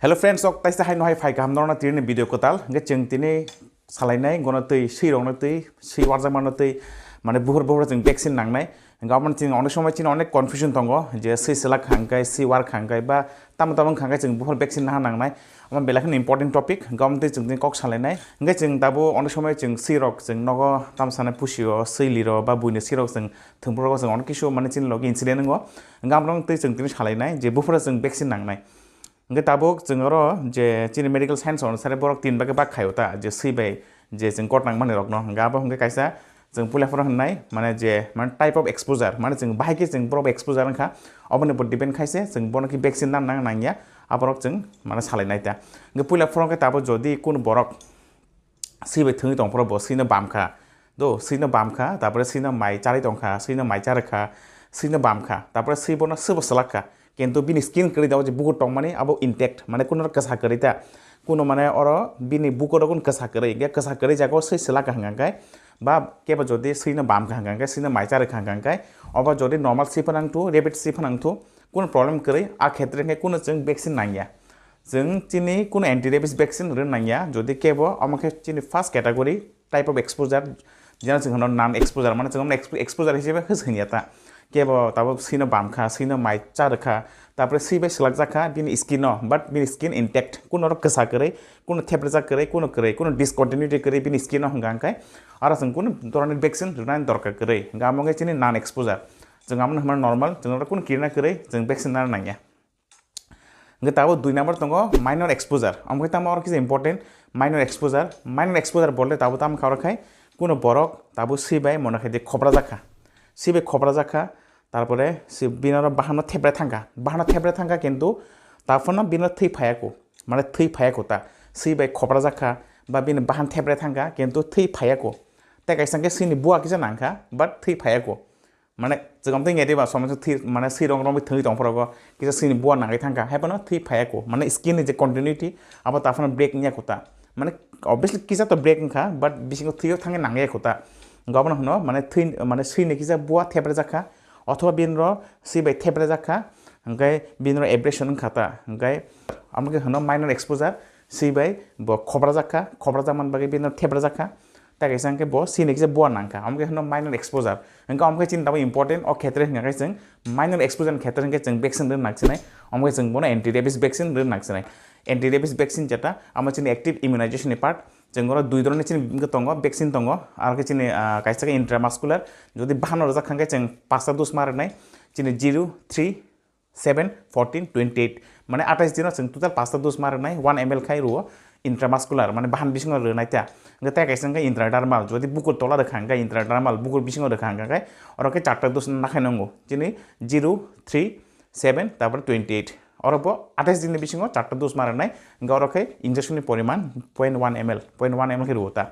Hello friends, ok taisa hai no hai fai kam norna tirni video kotal nge cheng tini salai nai gona tei si rong na tei si warja man tei মানে বুহর বুহর जों vaccine নাংনাই গাবমান চিন অনেক সময় চিন অনেক confusion দङ যে C সেলা খাंगाय C वार खांगाय बा ताम ताम खांगाय जों बुहर भ्যাকসিन ना नांनाय আমার বেলাখান ইম্পর্টেন্ট টপিক গামতে जों কক সালাইনাय nge जों दाबो অনেক সময় जों সি রক जों নগ তাম সানে পুসিও সি লিरो बा बुइनो সি रक जों थंबुरग जों অনেক কিছু মানে চিন লগ ইনসিডেন্ट दङ गामरं तै जों तिनि सालायनाय जे बुहर जों भ্যাকসিন नांनाय nge tabok jengoro je chini medical science on sare borok tin bage bak khayota je sibai je jeng kot nang mane rok no ga ba hungge kaisa jeng pula fora hannai mane je man type of exposure mane jeng bahai ke jeng borok exposure kha obone bot depend khaise jeng bono ki vaccine nam nang nangya aborok jeng mane salai nai ta nge pula fora ke tabo jodi kun borok sibai thungi tong poro bo sino bam kha do sino bam kha tapore sino mai chari tong kha sino mai char kha sino bam kha tapore sibono sibo salak kha কিন্তু বিনি skin করে দাও যে বুকুর টং মানে আবো intact মানে কোন কাসা করে তা কোন মানে অর বিনি বুকুর কোন কাসা করে গে কাসা করে জাগো সই সেলা কাহাঙ্গাই বা কেবা যদি সইনা বাম কাহাঙ্গাই সইনা মাইচার কাহাঙ্গাই অবা যদি নরমাল সিফানাং টু রেবিড সিফানাং টু কোন প্রবলেম করে আ ক্ষেত্রে কে কোন जों ভ্যাকসিন নাইয়া जों চিনি কোন অ্যান্টি রেবিস ভ্যাকসিন রে নাইয়া যদি কেবো আমাকে চিনি first category type of exposure যেন जों নাম এক্সপোজার মানে जों এক্সপোজার হিসেবে হসইনিয়াতা কেবো তাবো সিনো বামখা সিনো মাই চারখা তারপরে সিবে সেলাকজাখা বিনি স্কিন বাট বিনি স্কিন ইনটেক্ট কোন রক কসা করে কোন থেপ্রেজা করে কোন ডিসকন্টিনিউটি করে বিনি স্কিন হंगांखाय আর जों কোন ধরনের ভ্যাকসিন রনান দরকার করে গামঙ্গে চিনি নন এক্সপোজার जों আমন হামার নরমাল जों কোন কিরনা করে जों ভ্যাকসিন না নাইয়া nge tabo 2 নাম্বার দङ মাইনর এক্সপোজার আমকে তাম আর কি ইম্পর্টেন্ট মাইনর এক্সপোজার বললে তাবো তাম খাওয়াখাय কোন বরক তাবো সিবাই মনে খাই যে খবরা জাখা সিবে খবরা জাখা তারপরে সি বিনার বাহানো থেবড়ে থাকা কিন্তু তারপর বিনার থৈ ফায়াকো মানে থৈ ফায়াকো তা সিবাই খবরা জাখা বা বিন বাহান থেবড়ে থাকা কিন্তু থৈ ফায়াকো তাই কাইসাংকে সিনি বুয়া কিসা নাংখা বাট থৈ ফায়াকো মানে जों ngedi ba সময় থৈ মানে সি রং রং থৈ দং ফরগ কিসা সিনি বুয়া নাঙ্গাই থাকা হেপনো থৈ ফায়াকো মানে স্কিন যে কন্টিনিউটি আবার তারপর ব্রেক নিয়া কোতা মানে অবভিয়াসলি কিসা তো ব্রেক নখা বাট বিসিং থৈও থাঙ্গে নাঙ্গাই কোতা গাবন হনো মানে থৈ মানে সিনি কিসা বুয়া থেবড়ে জাখা অথবা বিনর সিবাই থেবড়ে জাখা ओमफ्राय बिनर एब्रेशन खाता ओमफ्राय आमके हनो माइनर एक्सपोजार सिबाय ब खबरा जामान बागे बिनर थेबरा जाखा ताके संके ब सिने के बो नांका आमके हनो माइनर एक्सपोजार ओंका आमके चिन दाबो इम्पोर्टेन्ट अ क्षेत्र हंगाय जों माइनर एक्सपोजार क्षेत्र हंगे जों वैक्सीन रे नाक्सिनाय आमके जों बनो एंटी रेबिस वैक्सीन रे नाक्सिनाय एंटी रेबिस वैक्सीन जेटा आमा चिन एक्टिव इम्युनाइजेशन पार्ट जों दुई धरনের चिन दङ वैक्सीन दङ आरो के चिन काइसाके इंट्रामास्कुलार जदि बाहानर जाखांगे जों पांचटा डोज मारनाय चिन 0 3 7 14 28 মানে 28 দিনত जों टोटल 5टा डोज मारनाय 1 ml खाय रो इंट्रामास्कुलार माने बाहान बिसिङ रनायता नगे ताय काइसांगे इंट्राडार्माल जदि बुकुर तला रखांगा इंट्राडार्माल बुकुर बिसिङ रखांगा अरके 4टा डोज नाखायनांगौ चिनि 0 3 7 तापर 28 अरब 28 दिननि बिसिङ 4टा डोज मारनाय गरखे इंजेक्शननि परिमाण 0.1 ml के रोता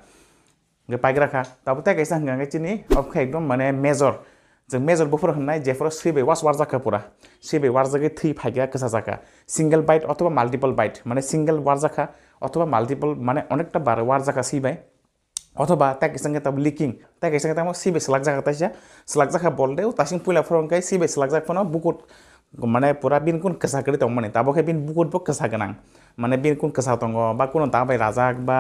गे पाइग्राखा ताबो ताय काइसांगा चिनि अबखा एकदम माने मेजर जों मेजर बुफोर होननाय जेफोर सिबे वास वार जाखा पुरा सिबे वार जागे थै फाइगा कसा जाखा सिंगल बाइट अथवा माल्टिपल बाइट माने सिंगल वार जाखा अथवा माल्टिपल माने अनेकटा बार वार जाखा सिबाय अथवा ताके संगे तब लिकिंग ताके संगे तब सिबे सलाक जाखा ताइसा सलाक जाखा बोलदे तासिं पुला फरंकाय सिबे सलाक जाखा बुकुट माने पुरा बिन कुन कसा करि तंग माने ताबोखे बिन बुकुट बो कसा गनां माने बिन कुन कसा तंग बा कुन दाबाय राजाक बा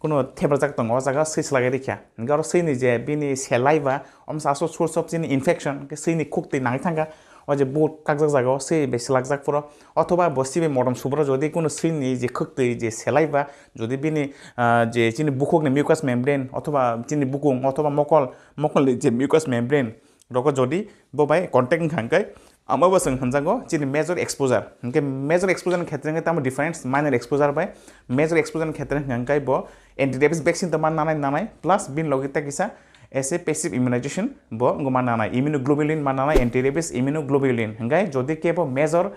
कुन थेब्राजाक तंग जागा सैस लागे देखिया गारो सैनि जे बिनि सेलाइबा अमसासो सोर्स अफ जिनि इनफेक्शन के सैनि खुक्ति नाङै थांगा अजे बुट कागजाक जागा सै बेसलाक जाक फरो अथवा बसिबे मदम सुब्र जदि कुन सैनि जे खुक्ति जे सेलाइबा जदि बिनि जे जिनि बुकुकनि मिउकास मेम्ब्रेन अथवा जिनि बुकुं अथवा मकल जे मिउकास मेम्ब्रेन रको जदि बबाय कन्टेक्ट खांकाय आमाबो जों हनजागो जिनि मेजर एक्सपोजार ओंके मेजर एक्सपोजार क्षेत्रंगे ताम डिफरेंस माइनर एक्सपोजार बाय मेजर एक्सपोजार क्षेत्र हंगाय बो एंटी रेबिस वैक्सीन तमान नानाय प्लस बिन लगिता किसा एसे पैसिव इम्यूनाइजेशन बो गमा नानाय इम्यूनोग्लोबुलिन मानानाय एंटी रेबिस इम्यूनोग्लोबुलिन हंगाय जदि केबो मेजर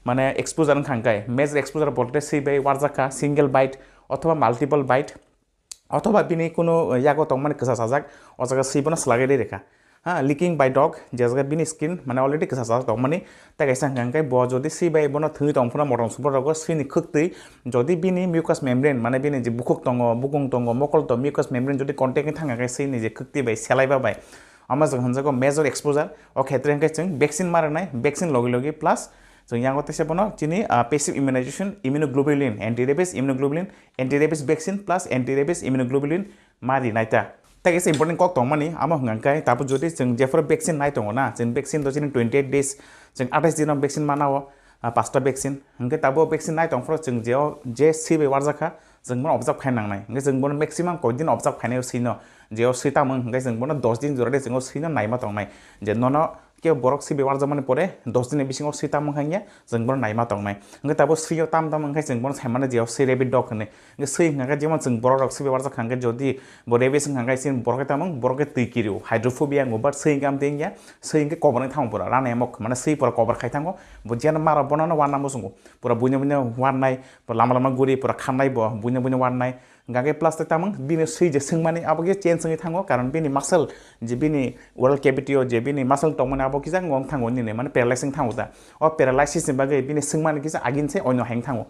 माने एक्सपोजार हंगाय मेजर एक्सपोजार बोलते सिबाय वारजाका सिंगल बाइट अथवा माल्टिपल बाइट अथवा बिनि कोनो यागो तंग माने कसा साजाक अजागा सिबना सलागे दे रेखा हाँ लिकिंग बाय डग जेजगा बिनि स्किन माने अलरेडी कसा साजाक दं माने ताके सांगांकाय ब जदि सिबाय बनो थै दंफना मदन सुपर रग सिनि खक्तै जदि बिनि मिउकास मेम्ब्रेन माने बिनि जे बुकुक दङ बुकुं दङ मकल त मिउकास मेम्ब्रेन जदि कन्टेक्ट थांगाकाय सिनि जे खक्ति बाय सेलाइबा बाय आमा जों हनजागो मेजर एक्सपोजार अ क्षेत्र हंगाय जों वैक्सीन मारनाय वैक्सीन लगे लगे प्लस जों यांगो तेसे बनो चिनि passive immunization immunoglobulin anti rabies vaccine plus anti rabies immunoglobulin मारि नाइता ताके इम्पोर्टेंट कक तंगमानि आमा हंगांकाय ताबो जदि जों जेफोर वैक्सीन नाय दङना जों वैक्सीन द चिनि 28 डेज जों 28 दिनाव वैक्सीन मानाव पास्ता वैक्सीन हंगे ताबो वैक्सीन नाय दंफ्रो जों जेव जे सिबे वारजाखा जों मन ऑब्जर्व खायनांनाय हंगे जों बन मैक्सिमम कय दिन ऑब्जर्व खायनाय सिनो जेव सितामों हंगे जों बन 10 दिन जरदे जों सिनो नायमा तंनाय जे ननो के बरक सिबे वारजामानि परे 10 दिन बिसिङाव सितामों हांगे जों बन नायमा तंनाय हंगे ताबो सियो ताम ताम हंगे जों बन सायमाने जेव सि रेबिट डग हने हंगे सि हंगे जेमन जों बरक सिबे वारजाखा हंगे जदि ब रेबिस हंगे सिन बरक तामों बरक तैकिरिउ hydrophobia ngobat sei gam tengya sei ke kobar thang pura rane mok mane sei pura kobar khai thango bujian mara bonano wana musungo pura bunya bunya warnai pura lama lama guri pura khanai bo bunya bunya warnai gage plastic tamang bini sei je sengmani aboge chen sengi thango karon bini muscle je bini oral cavity o je bini muscle tongmani aboki jang ngong thango ni ne mane paralyzing thango ta o paralysis ni bage bini sengmani kisa agin se onyo hang thango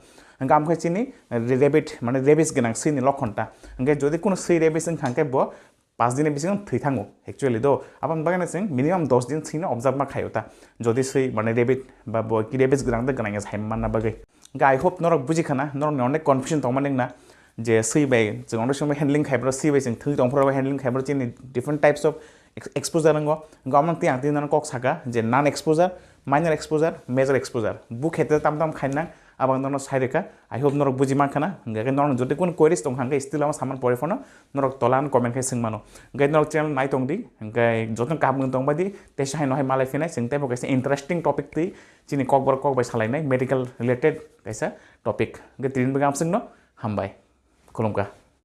गाम खायचिनि rebate माने rabies गोनां सैनि लक्षणता ओंगे जदि कोनो सै rabies खांके बो 5 दिन बिसिङ थै थाङो एक्चुअली दो आपन बागाने सिं मिनिमम 10 दिन सिंनो ऑब्जर्व मा खायोता जदि सै माने रेबिट बा बो कि रेबिस गोनां द गोनां हाइम मानना बागै गाय होप नरक बुजिखाना नरक अनेक कन्फ्यूजन दंमानना जे सै बाय जों अनेक समय हैंडलिंग खायब्रा सै बाय जों थै दंफोराव हैंडलिंग खायब्रा चिनि डिफरेंट टाइप्स ऑफ एक्सपोजर नंगो गामन ति आंति नन कक साका जे non exposure minor exposure major exposure बु खेते ताम ताम खायना abang nono saireka I hope norok buji mankana ngai nono jote kun queries tong hangke still ama saman porefono norok tolan comment khai singmano ngai norok channel nai tong di ngai joton kam tong badi tesa hai no hai malai finai singtai bo kaisa interesting topic ti chini kok bai salai nai medical related kaisa topic ngai trin begam singno hambai kolomka